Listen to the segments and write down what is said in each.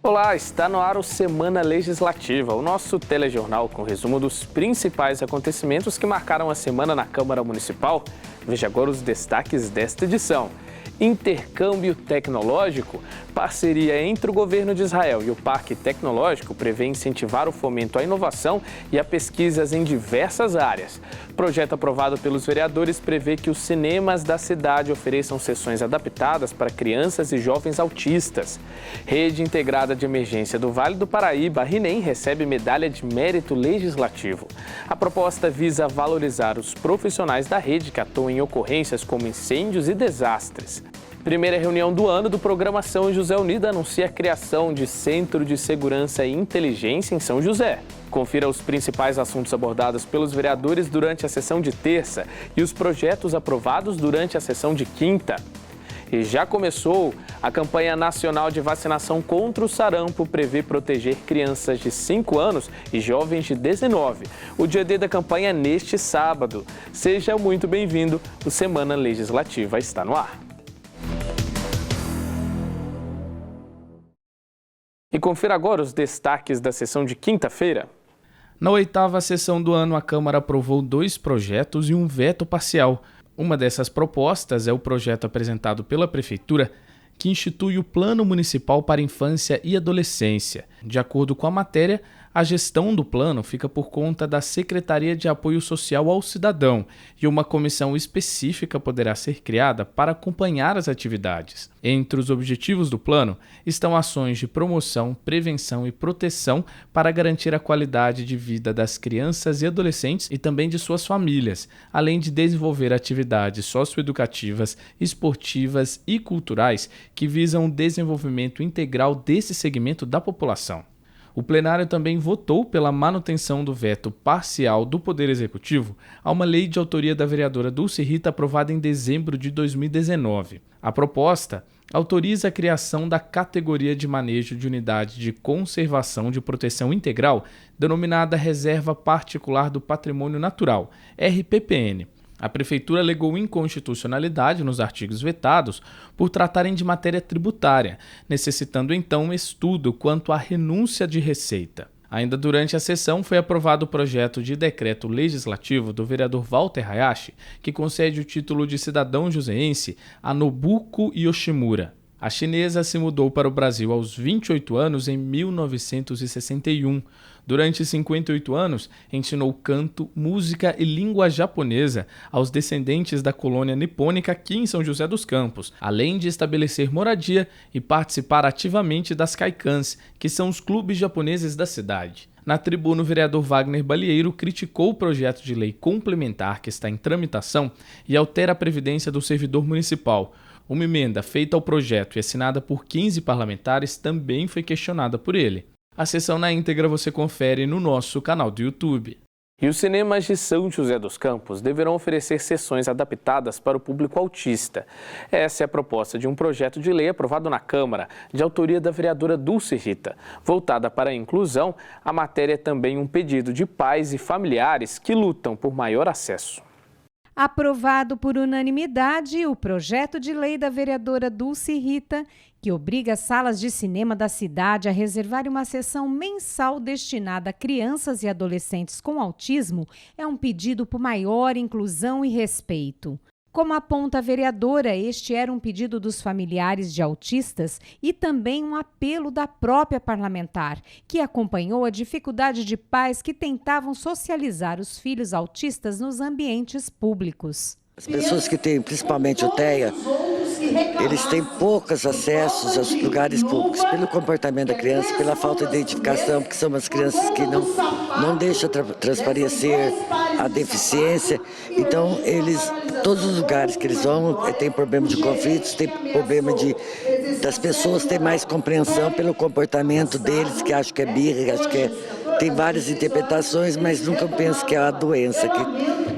Olá, está no ar o Semana Legislativa, o nosso telejornal com resumo dos principais acontecimentos que marcaram a semana na Câmara Municipal. Veja agora os destaques desta edição. Intercâmbio tecnológico, parceria entre o governo de Israel e o Parque Tecnológico prevê incentivar o fomento à inovação e a pesquisas em diversas áreas. Projeto aprovado pelos vereadores prevê que os cinemas da cidade ofereçam sessões adaptadas para crianças e jovens autistas. Rede Integrada de Emergência do Vale do Paraíba, RINEM, recebe medalha de mérito legislativo. A proposta visa valorizar os profissionais da rede que atuam em ocorrências como incêndios e desastres. Primeira reunião do ano do programa São José Unido anuncia a criação de Centro de Segurança e Inteligência em São José. Confira os principais assuntos abordados pelos vereadores durante a sessão de terça e os projetos aprovados durante a sessão de quinta. E já começou a campanha nacional de vacinação contra o sarampo, prevê proteger crianças de 5 anos e jovens de 19. O dia D da campanha é neste sábado. Seja muito bem-vindo, o Semana Legislativa está no ar. E confira agora os destaques da sessão de quinta-feira. Na 8ª sessão do ano, a Câmara aprovou 2 projetos e um veto parcial. Uma dessas propostas é o projeto apresentado pela Prefeitura, que institui o Plano Municipal para Infância e Adolescência. De acordo com a matéria, a gestão do plano fica por conta da Secretaria de Apoio Social ao Cidadão e uma comissão específica poderá ser criada para acompanhar as atividades. Entre os objetivos do plano estão ações de promoção, prevenção e proteção para garantir a qualidade de vida das crianças e adolescentes e também de suas famílias, além de desenvolver atividades socioeducativas, esportivas e culturais que visam o desenvolvimento integral desse segmento da população. O plenário também votou pela manutenção do veto parcial do Poder Executivo a uma lei de autoria da vereadora Dulce Rita aprovada em dezembro de 2019. A proposta autoriza a criação da categoria de manejo de unidade de conservação de proteção integral, denominada Reserva Particular do Patrimônio Natural, RPPN. A Prefeitura alegou inconstitucionalidade nos artigos vetados por tratarem de matéria tributária, necessitando então um estudo quanto à renúncia de receita. Ainda durante a sessão foi aprovado o projeto de decreto legislativo do vereador Walter Hayashi, que concede o título de cidadão joseense a Nobuko Yoshimura. A chinesa se mudou para o Brasil aos 28 anos em 1961. Durante 58 anos, ensinou canto, música e língua japonesa aos descendentes da colônia nipônica aqui em São José dos Campos, além de estabelecer moradia e participar ativamente das Kaikans, que são os clubes japoneses da cidade. Na tribuna, o vereador Wagner Balieiro criticou o projeto de lei complementar que está em tramitação e altera a previdência do servidor municipal. Uma emenda feita ao projeto e assinada por 15 parlamentares também foi questionada por ele. A sessão na íntegra você confere no nosso canal do YouTube. E os cinemas de São José dos Campos deverão oferecer sessões adaptadas para o público autista. Essa é a proposta de um projeto de lei aprovado na Câmara, de autoria da vereadora Dulce Rita. Voltada para a inclusão, a matéria é também um pedido de pais e familiares que lutam por maior acesso. Aprovado por unanimidade o projeto de lei da vereadora Dulce Rita, que obriga as salas de cinema da cidade a reservar uma sessão mensal destinada a crianças e adolescentes com autismo, é um pedido por maior inclusão e respeito. Como aponta a vereadora, este era um pedido dos familiares de autistas e também um apelo da própria parlamentar, que acompanhou a dificuldade de pais que tentavam socializar os filhos autistas nos ambientes públicos. As pessoas que têm, principalmente o TEA, eles têm poucos acessos aos lugares públicos, pelo comportamento da criança, pela falta de identificação, porque são as crianças que não deixam transparecer a deficiência. Então, todos os lugares que eles vão, tem problema de conflitos, tem problema das pessoas terem mais compreensão pelo comportamento deles, que acho que é birra, tem várias interpretações, mas nunca penso que é uma doença,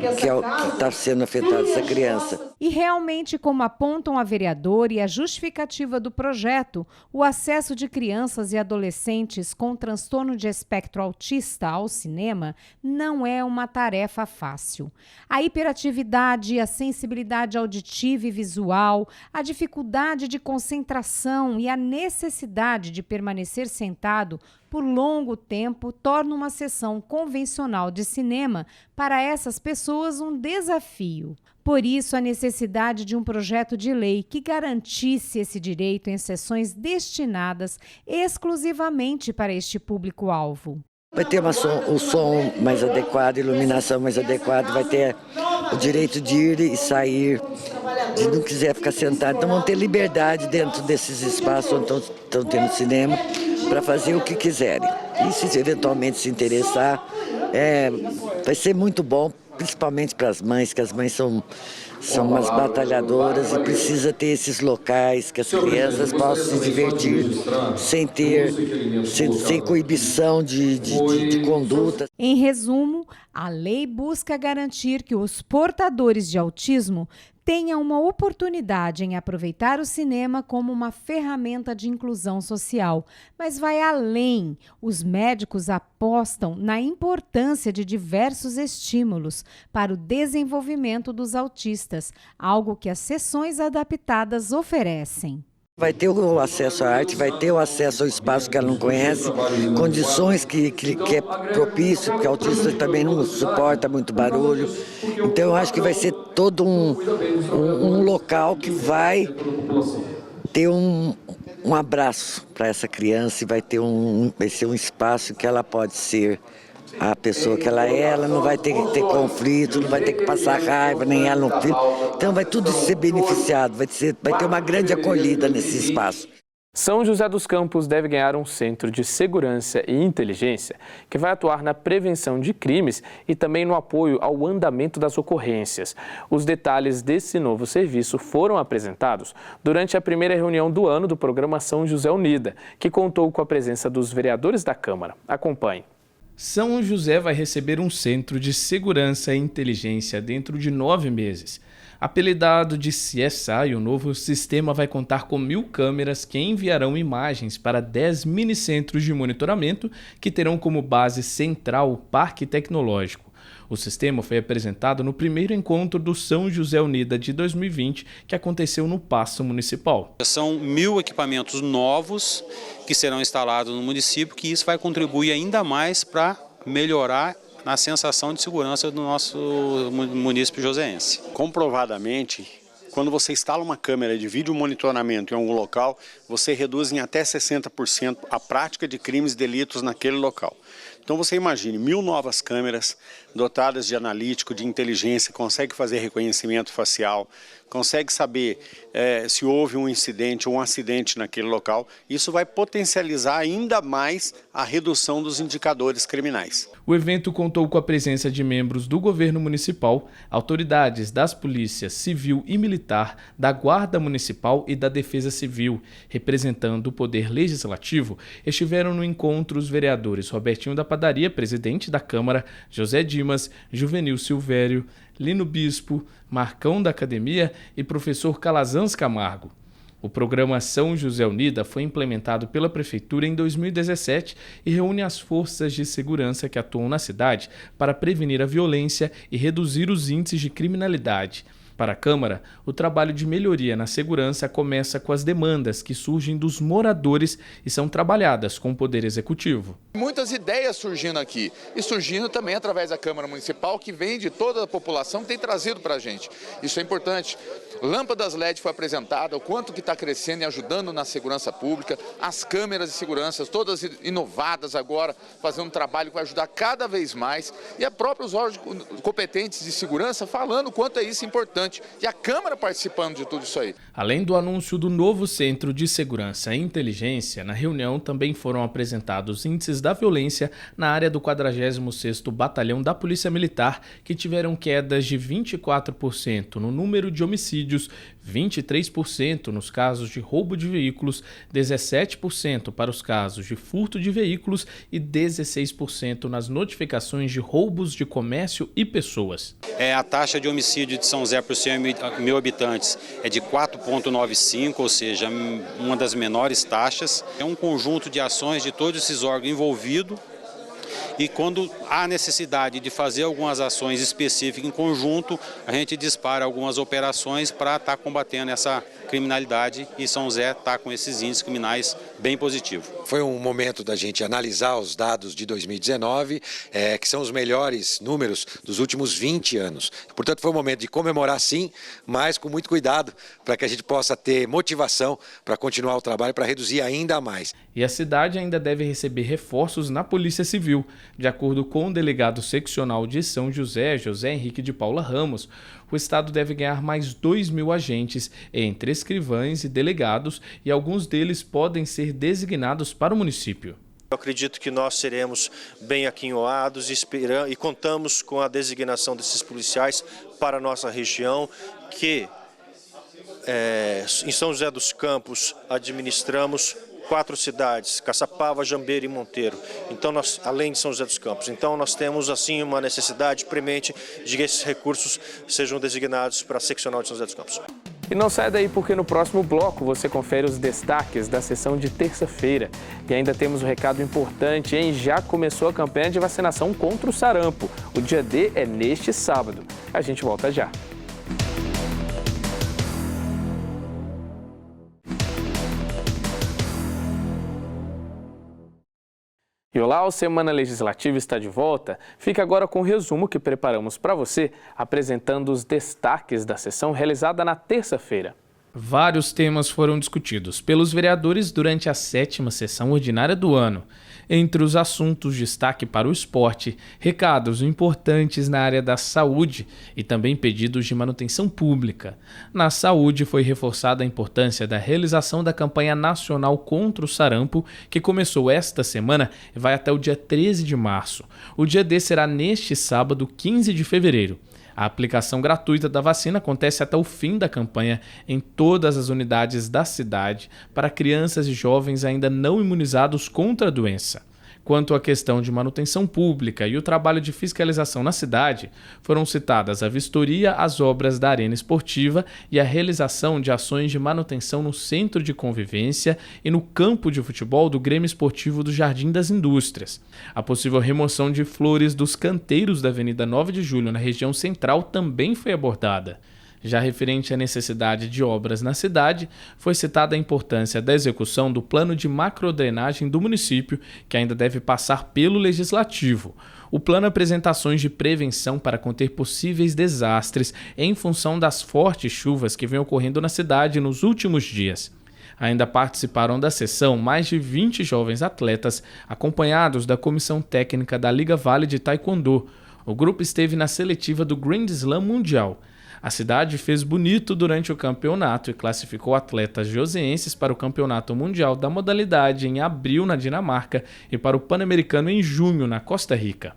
que está sendo afetada essa criança. E realmente, como apontam a vereadora e a justificativa do projeto, o acesso de crianças e adolescentes com transtorno de espectro autista ao cinema não é uma tarefa fácil. A hiperatividade, a sensibilidade auditiva e visual, a dificuldade de concentração e a necessidade de permanecer sentado por longo tempo torna uma sessão convencional de cinema para essas pessoas um desafio. Por isso, a necessidade de um projeto de lei que garantisse esse direito em sessões destinadas exclusivamente para este público-alvo. Vai ter o som mais adequado, iluminação mais adequada, vai ter o direito de ir e sair, de não quiser ficar sentado. Então vão ter liberdade dentro desses espaços onde estão tendo cinema para fazer o que quiserem. E se eventualmente se interessar, vai ser muito bom, principalmente para as mães, que as mães são umas batalhadoras e precisa ter esses locais que as crianças possam se divertir sem coibição de conduta. Em resumo, a lei busca garantir que os portadores de autismo tenham uma oportunidade em aproveitar o cinema como uma ferramenta de inclusão social, mas vai além. Os médicos apostam na importância de diversos estímulos para o desenvolvimento dos autistas, algo que as sessões adaptadas oferecem. Vai ter o acesso à arte, vai ter o acesso ao espaço que ela não conhece, condições que é propício, porque o autista também não suporta muito barulho. Então eu acho que vai ser todo um local que vai ter um abraço para essa criança e vai ser um espaço que ela pode ser a pessoa que ela não vai ter que ter conflito, não vai ter que passar raiva, nem ela no filho. Então vai tudo ser beneficiado, vai ter uma grande acolhida nesse espaço. São José dos Campos deve ganhar um centro de segurança e inteligência que vai atuar na prevenção de crimes e também no apoio ao andamento das ocorrências. Os detalhes desse novo serviço foram apresentados durante a primeira reunião do ano do programa São José Unida, que contou com a presença dos vereadores da Câmara. Acompanhe. São José vai receber um centro de segurança e inteligência dentro de 9 meses. Apelidado de CSI, o novo sistema vai contar com 1.000 câmeras que enviarão imagens para 10 minicentros de monitoramento que terão como base central o Parque Tecnológico. O sistema foi apresentado no primeiro encontro do São José Unida de 2020, que aconteceu no Paço Municipal. São 1.000 equipamentos novos que serão instalados no município, que isso vai contribuir ainda mais para melhorar a sensação de segurança do nosso município joseense. Comprovadamente, quando você instala uma câmera de vídeo monitoramento em algum local, você reduz em até 60% a prática de crimes e delitos naquele local. Então você imagine 1.000 novas câmeras dotadas de analítico, de inteligência, consegue fazer reconhecimento facial, consegue saber se houve um incidente ou um acidente naquele local. Isso vai potencializar ainda mais a redução dos indicadores criminais. O evento contou com a presença de membros do governo municipal, autoridades das polícias civil e militar, da Guarda Municipal e da Defesa Civil. Representando o Poder Legislativo, estiveram no encontro os vereadores Robertinho da Padaria, presidente da Câmara, José Dimas, Juvenil Silvério, Lino Bispo, Marcão da Academia e professor Calazans Camargo. O programa São José Unida foi implementado pela Prefeitura em 2017 e reúne as forças de segurança que atuam na cidade para prevenir a violência e reduzir os índices de criminalidade. Para a Câmara, o trabalho de melhoria na segurança começa com as demandas que surgem dos moradores e são trabalhadas com o Poder Executivo. Muitas ideias surgindo aqui e surgindo também através da Câmara Municipal, que vem de toda a população, que tem trazido para a gente. Isso é importante. Lâmpadas LED foi apresentada, o quanto que está crescendo e ajudando na segurança pública, as câmeras de segurança, todas inovadas agora, fazendo um trabalho que vai ajudar cada vez mais, e a próprios órgãos competentes de segurança falando o quanto é isso importante, e a Câmara participando de tudo isso aí. Além do anúncio do novo Centro de Segurança e Inteligência, na reunião também foram apresentados índices da violência na área do 46º Batalhão da Polícia Militar, que tiveram quedas de 24% no número de homicídios homicídios, 23% nos casos de roubo de veículos, 17% para os casos de furto de veículos e 16% nas notificações de roubos de comércio e pessoas. A taxa de homicídio de São José por 100 mil habitantes é de 4,95, ou seja, uma das menores taxas. É um conjunto de ações de todos esses órgãos envolvidos. E quando há necessidade de fazer algumas ações específicas em conjunto, a gente dispara algumas operações para estar combatendo essa criminalidade, e São José está com esses índices criminais bem positivos. Foi um momento da gente analisar os dados de 2019, que são os melhores números dos últimos 20 anos. Portanto, foi um momento de comemorar sim, mas com muito cuidado, para que a gente possa ter motivação para continuar o trabalho, para reduzir ainda mais. E a cidade ainda deve receber reforços na Polícia Civil. De acordo com o delegado seccional de São José, José Henrique de Paula Ramos, o estado deve ganhar mais 2.000 agentes, entre escrivães e delegados, e alguns deles podem ser designados para o município. Eu acredito que nós seremos bem aquinhoados e contamos com a designação desses policiais para a nossa região, que em São José dos Campos administramos 4 cidades, Caçapava, Jambeira e Monteiro, então além de São José dos Campos. Então nós temos assim uma necessidade premente de que esses recursos sejam designados para a seccional de São José dos Campos. E não sai daí, porque no próximo bloco você confere os destaques da sessão de terça-feira. E ainda temos um recado importante, hein? Já começou a campanha de vacinação contra o sarampo. O dia D é neste sábado. A gente volta já. E olá, o Semana Legislativa está de volta. Fica agora com o resumo que preparamos para você, apresentando os destaques da sessão realizada na terça-feira. Vários temas foram discutidos pelos vereadores durante a 7ª sessão ordinária do ano. Entre os assuntos, destaque para o esporte, recados importantes na área da saúde e também pedidos de manutenção pública. Na saúde, foi reforçada a importância da realização da campanha nacional contra o sarampo, que começou esta semana e vai até o dia 13 de março. O dia D será neste sábado, 15 de fevereiro. A aplicação gratuita da vacina acontece até o fim da campanha em todas as unidades da cidade para crianças e jovens ainda não imunizados contra a doença. Quanto à questão de manutenção pública e o trabalho de fiscalização na cidade, foram citadas a vistoria às obras da arena esportiva e a realização de ações de manutenção no centro de convivência e no campo de futebol do Grêmio Esportivo do Jardim das Indústrias. A possível remoção de flores dos canteiros da Avenida 9 de Julho na região central também foi abordada. Já referente à necessidade de obras na cidade, foi citada a importância da execução do plano de macrodrenagem do município, que ainda deve passar pelo Legislativo. O plano apresenta ações de prevenção para conter possíveis desastres em função das fortes chuvas que vêm ocorrendo na cidade nos últimos dias. Ainda participaram da sessão mais de 20 jovens atletas, acompanhados da comissão técnica da Liga Vale de Taekwondo. O grupo esteve na seletiva do Grand Slam Mundial. A cidade fez bonito durante o campeonato e classificou atletas joseenses para o Campeonato Mundial da modalidade em abril na Dinamarca e para o Pan-Americano em junho na Costa Rica.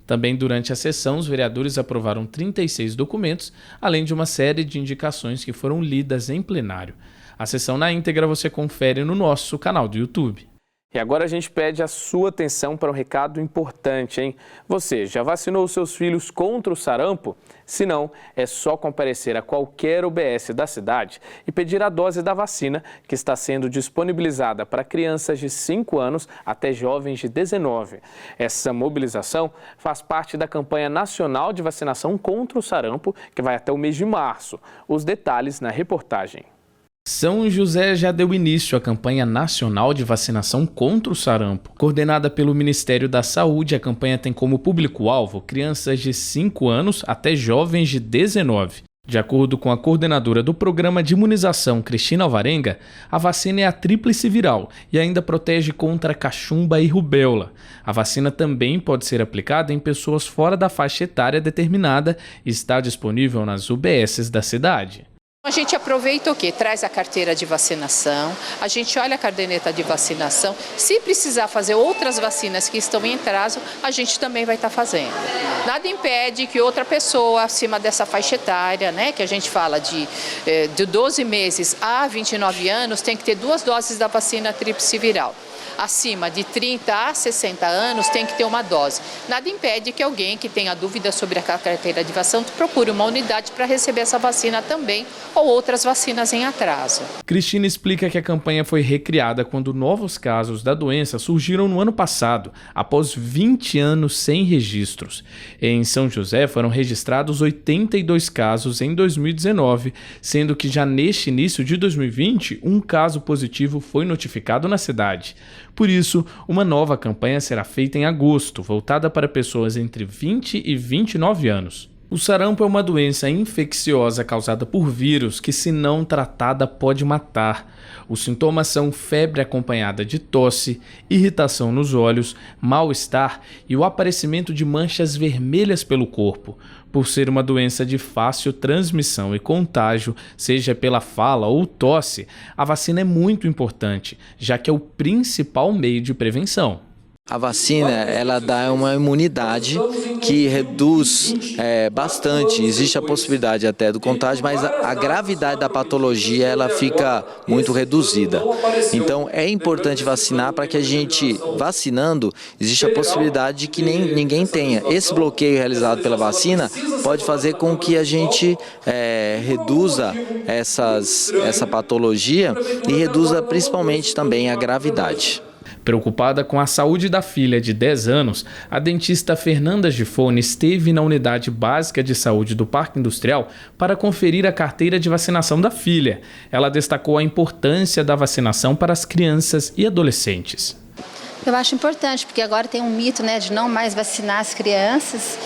Também durante a sessão, os vereadores aprovaram 36 documentos, além de uma série de indicações que foram lidas em plenário. A sessão na íntegra você confere no nosso canal do YouTube. E agora a gente pede a sua atenção para um recado importante, hein? Você já vacinou seus filhos contra o sarampo? Se não, é só comparecer a qualquer UBS da cidade e pedir a dose da vacina, que está sendo disponibilizada para crianças de 5 anos até jovens de 19. Essa mobilização faz parte da campanha nacional de vacinação contra o sarampo, que vai até o mês de março. Os detalhes na reportagem. São José já deu início à campanha nacional de vacinação contra o sarampo. Coordenada pelo Ministério da Saúde, a campanha tem como público-alvo crianças de 5 anos até jovens de 19. De acordo com a coordenadora do programa de imunização, Cristina Alvarenga, a vacina é a tríplice viral e ainda protege contra cachumba e rubéola. A vacina também pode ser aplicada em pessoas fora da faixa etária determinada e está disponível nas UBSs da cidade. A gente aproveita o quê? Traz a carteira de vacinação, a gente olha a caderneta de vacinação. Se precisar fazer outras vacinas que estão em atraso, a gente também vai estar fazendo. Nada impede que outra pessoa acima dessa faixa etária, né, que a gente fala de 12 meses a 29 anos, tem que ter 2 doses da vacina tríplice viral. Acima de 30 a 60 anos tem que ter uma dose. Nada impede que alguém que tenha dúvida sobre a carteira de vacinação procure uma unidade para receber essa vacina também ou outras vacinas em atraso. Cristina explica que a campanha foi recriada quando novos casos da doença surgiram no ano passado, após 20 anos sem registros. Em São José foram registrados 82 casos em 2019, sendo que já neste início de 2020, um caso positivo foi notificado na cidade. Por isso, uma nova campanha será feita em agosto, voltada para pessoas entre 20 e 29 anos. O sarampo é uma doença infecciosa causada por vírus que, se não tratada, pode matar. Os sintomas são febre acompanhada de tosse, irritação nos olhos, mal-estar e o aparecimento de manchas vermelhas pelo corpo. Por ser uma doença de fácil transmissão e contágio, seja pela fala ou tosse, a vacina é muito importante, já que é o principal meio de prevenção. A vacina, ela dá uma imunidade que reduz bastante, existe a possibilidade até do contágio, mas a gravidade da patologia ela fica muito reduzida. Então é importante vacinar para que a gente, vacinando, existe a possibilidade de que ninguém tenha. Esse bloqueio realizado pela vacina pode fazer com que a gente reduza essa patologia e reduza principalmente também a gravidade. Preocupada com a saúde da filha de 10 anos, a dentista Fernanda Gifone esteve na unidade básica de saúde do Parque Industrial para conferir a carteira de vacinação da filha. Ela destacou a importância da vacinação para as crianças e adolescentes. Eu acho importante, porque agora tem um mito, né, de não mais vacinar as crianças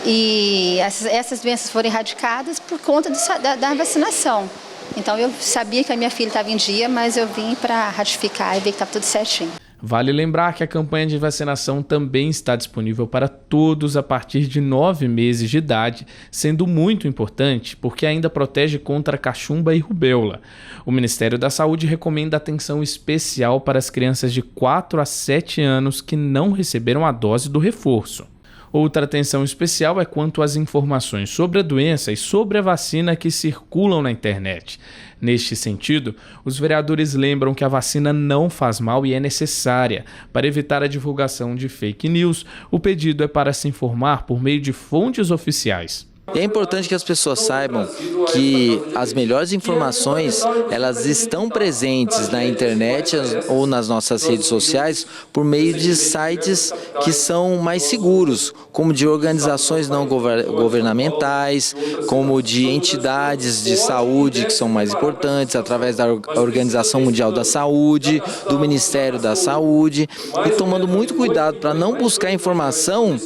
e essas doenças foram erradicadas por conta da vacinação. Então eu sabia que a minha filha estava em dia, mas eu vim para ratificar e ver que estava tudo certinho. Vale lembrar que a campanha de vacinação também está disponível para todos a partir de 9 meses de idade, sendo muito importante porque ainda protege contra cachumba e rubéola. O Ministério da Saúde recomenda atenção especial para as crianças de 4 a 7 anos que não receberam a dose do reforço. Outra atenção especial é quanto às informações sobre a doença e sobre a vacina que circulam na internet. Neste sentido, os vereadores lembram que a vacina não faz mal e é necessária. Para evitar a divulgação de fake news, o pedido é para se informar por meio de fontes oficiais. É importante que as pessoas saibam que as melhores informações elas estão presentes na internet ou nas nossas redes sociais por meio de sites que são mais seguros, como de organizações não governamentais, como de entidades de saúde que são mais importantes, através da Organização Mundial da Saúde, do Ministério da Saúde, e tomando muito cuidado para não buscar informação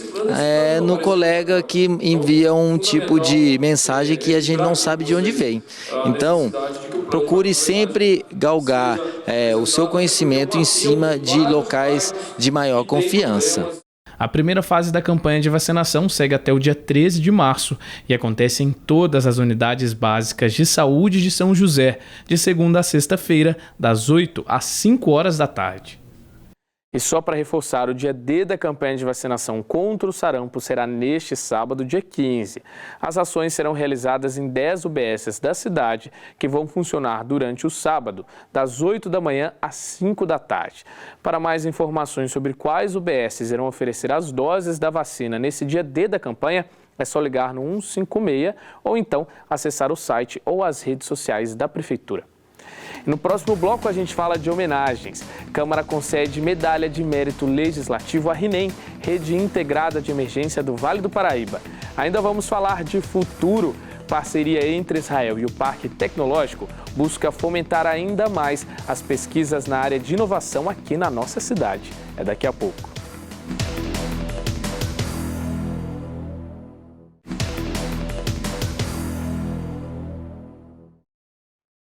no colega que envia um tipo de mensagem que a gente não sabe de onde vem. Então, procure sempre galgar o seu conhecimento em cima de locais de maior confiança. A primeira fase da campanha de vacinação segue até o dia 13 de março e acontece em todas as unidades básicas de saúde de São José, de segunda a sexta-feira, das 8 às 5 horas da tarde. E só para reforçar, o dia D da campanha de vacinação contra o sarampo será neste sábado, dia 15. As ações serão realizadas em 10 UBSs da cidade, que vão funcionar durante o sábado, das 8 da manhã às 5 da tarde. Para mais informações sobre quais UBSs irão oferecer as doses da vacina nesse dia D da campanha, é só ligar no 156 ou então acessar o site ou as redes sociais da Prefeitura. No próximo bloco a gente fala de homenagens. Câmara concede medalha de mérito legislativo à RINEM, Rede Integrada de Emergência do Vale do Paraíba. Ainda vamos falar de futuro. Parceria entre Israel e o Parque Tecnológico busca fomentar ainda mais as pesquisas na área de inovação aqui na nossa cidade. É daqui a pouco.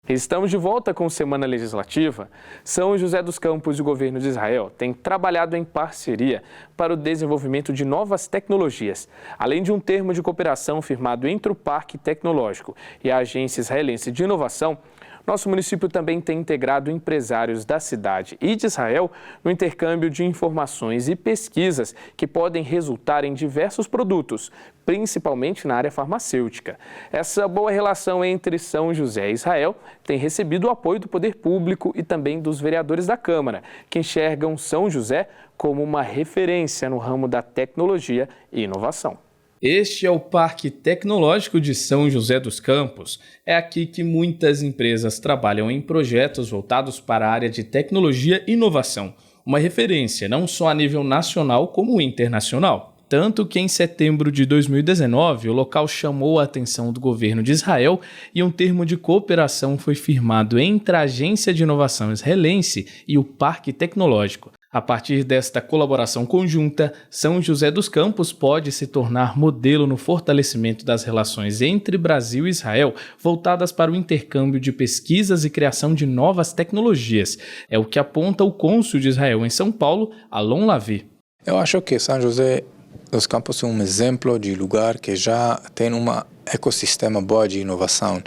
Estamos de volta com Semana Legislativa. São José dos Campos e o governo de Israel têm trabalhado em parceria para o desenvolvimento de novas tecnologias, além de um termo de cooperação firmado entre o Parque Tecnológico e a Agência Israelense de Inovação. Nosso município também tem integrado empresários da cidade e de Israel no intercâmbio de informações e pesquisas que podem resultar em diversos produtos, principalmente na área farmacêutica. Essa boa relação entre São José e Israel tem recebido o apoio do poder público e também dos vereadores da Câmara, que enxergam São José como uma referência no ramo da tecnologia e inovação. Este é o Parque Tecnológico de São José dos Campos. É aqui que muitas empresas trabalham em projetos voltados para a área de tecnologia e inovação, uma referência não só a nível nacional como internacional. Tanto que em setembro de 2019 o local chamou a atenção do governo de Israel e um termo de cooperação foi firmado entre a Agência de Inovação Israelense e o Parque Tecnológico. A partir desta colaboração conjunta, São José dos Campos pode se tornar modelo no fortalecimento das relações entre Brasil e Israel, voltadas para o intercâmbio de pesquisas e criação de novas tecnologias. É o que aponta o cônsul de Israel em São Paulo, Alon Lavi. Eu acho que São José dos Campos é um exemplo de lugar que já tem um ecossistema bom de inovação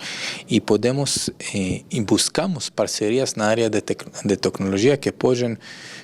e podemos e buscamos parcerias na área de tecnologia que podem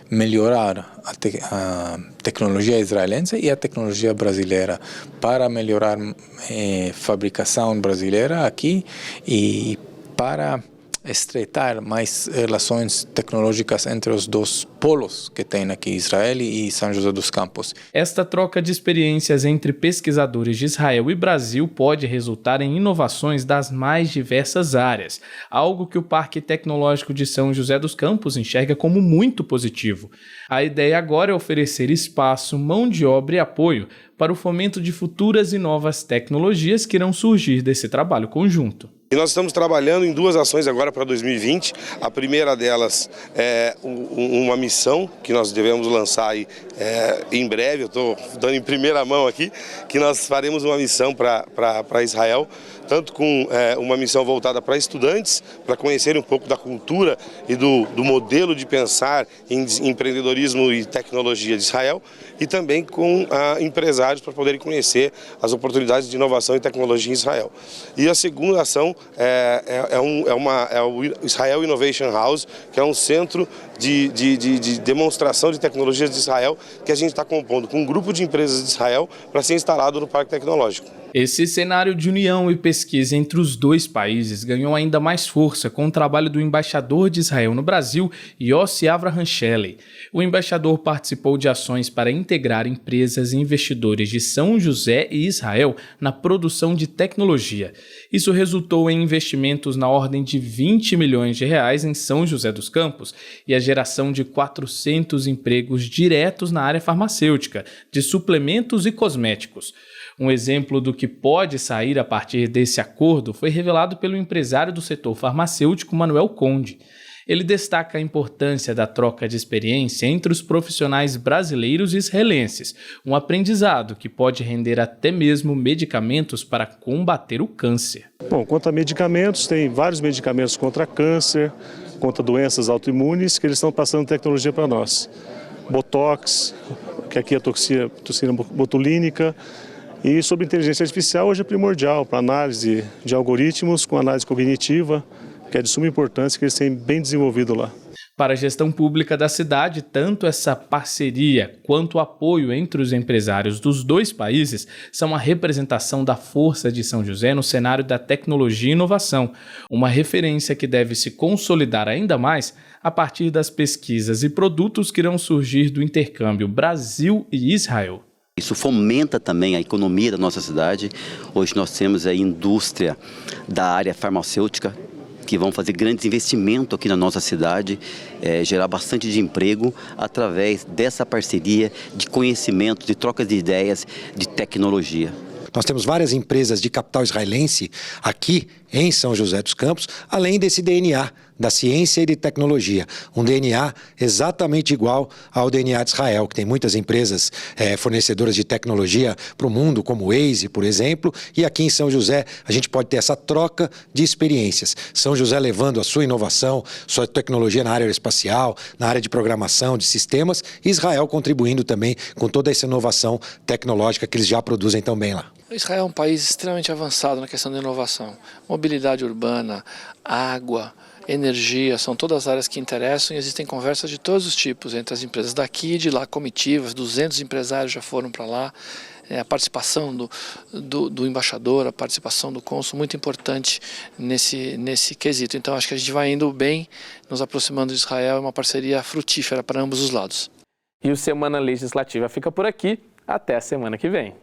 melhorar a tecnologia israelense e a tecnologia brasileira para melhorar a fabricação brasileira aqui e para estreitar mais relações tecnológicas entre os dois polos que tem aqui, Israel e São José dos Campos. Esta troca de experiências entre pesquisadores de Israel e Brasil pode resultar em inovações das mais diversas áreas, algo que o Parque Tecnológico de São José dos Campos enxerga como muito positivo. A ideia agora é oferecer espaço, mão de obra e apoio para o fomento de futuras e novas tecnologias que irão surgir desse trabalho conjunto. E nós estamos trabalhando em duas ações agora para 2020. A primeira delas é uma missão que nós devemos lançar aí, em breve, eu estou dando em primeira mão aqui, que nós faremos uma missão para Israel, tanto com uma missão voltada para estudantes, para conhecerem um pouco da cultura e do modelo de pensar em empreendedorismo e tecnologia de Israel, e também com empresários para poderem conhecer as oportunidades de inovação e tecnologia em Israel. E a segunda ação é o Israel Innovation House, que é um centro de demonstração de tecnologias de Israel, que a gente está compondo com um grupo de empresas de Israel para ser instalado no Parque Tecnológico. Esse cenário de união e pesquisa entre os dois países ganhou ainda mais força com o trabalho do embaixador de Israel no Brasil, Yossi Avraham Shelley. O embaixador participou de ações para integrar empresas e investidores de São José e Israel na produção de tecnologia. Isso resultou em investimentos na ordem de 20 milhões de reais em São José dos Campos e a geração de 400 empregos diretos na área farmacêutica, de suplementos e cosméticos. Um exemplo do que pode sair a partir desse acordo foi revelado pelo empresário do setor farmacêutico Manuel Conde. Ele destaca a importância da troca de experiência entre os profissionais brasileiros e israelenses, um aprendizado que pode render até mesmo medicamentos para combater o câncer. Bom, quanto a medicamentos, tem vários medicamentos contra câncer, contra doenças autoimunes, que eles estão passando tecnologia para nós. Botox, que aqui é a toxina botulínica. E sobre inteligência artificial, hoje é primordial para análise de algoritmos com análise cognitiva, que é de suma importância, que eles têm bem desenvolvido lá. Para a gestão pública da cidade, tanto essa parceria quanto o apoio entre os empresários dos dois países são a representação da força de São José no cenário da tecnologia e inovação, uma referência que deve se consolidar ainda mais a partir das pesquisas e produtos que irão surgir do intercâmbio Brasil e Israel. Isso fomenta também a economia da nossa cidade. Hoje nós temos a indústria da área farmacêutica, que vão fazer grandes investimentos aqui na nossa cidade, gerar bastante de emprego através dessa parceria de conhecimento, de trocas de ideias, de tecnologia. Nós temos várias empresas de capital israelense aqui em São José dos Campos, além desse DNA da ciência e de tecnologia. Um DNA exatamente igual ao DNA de Israel, que tem muitas empresas fornecedoras de tecnologia para o mundo, como o Waze, por exemplo, e aqui em São José a gente pode ter essa troca de experiências. São José levando a sua inovação, sua tecnologia na área aeroespacial, na área de programação, de sistemas, e Israel contribuindo também com toda essa inovação tecnológica que eles já produzem tão bem lá. Israel é um país extremamente avançado na questão da inovação. Mobilidade urbana, água, energia, são todas áreas que interessam e existem conversas de todos os tipos entre as empresas daqui e de lá, comitivas, 200 empresários já foram para lá. A participação do embaixador, a participação do cônsul, muito importante nesse quesito. Então acho que a gente vai indo bem, nos aproximando de Israel, é uma parceria frutífera para ambos os lados. E o Semana Legislativa fica por aqui, até a semana que vem.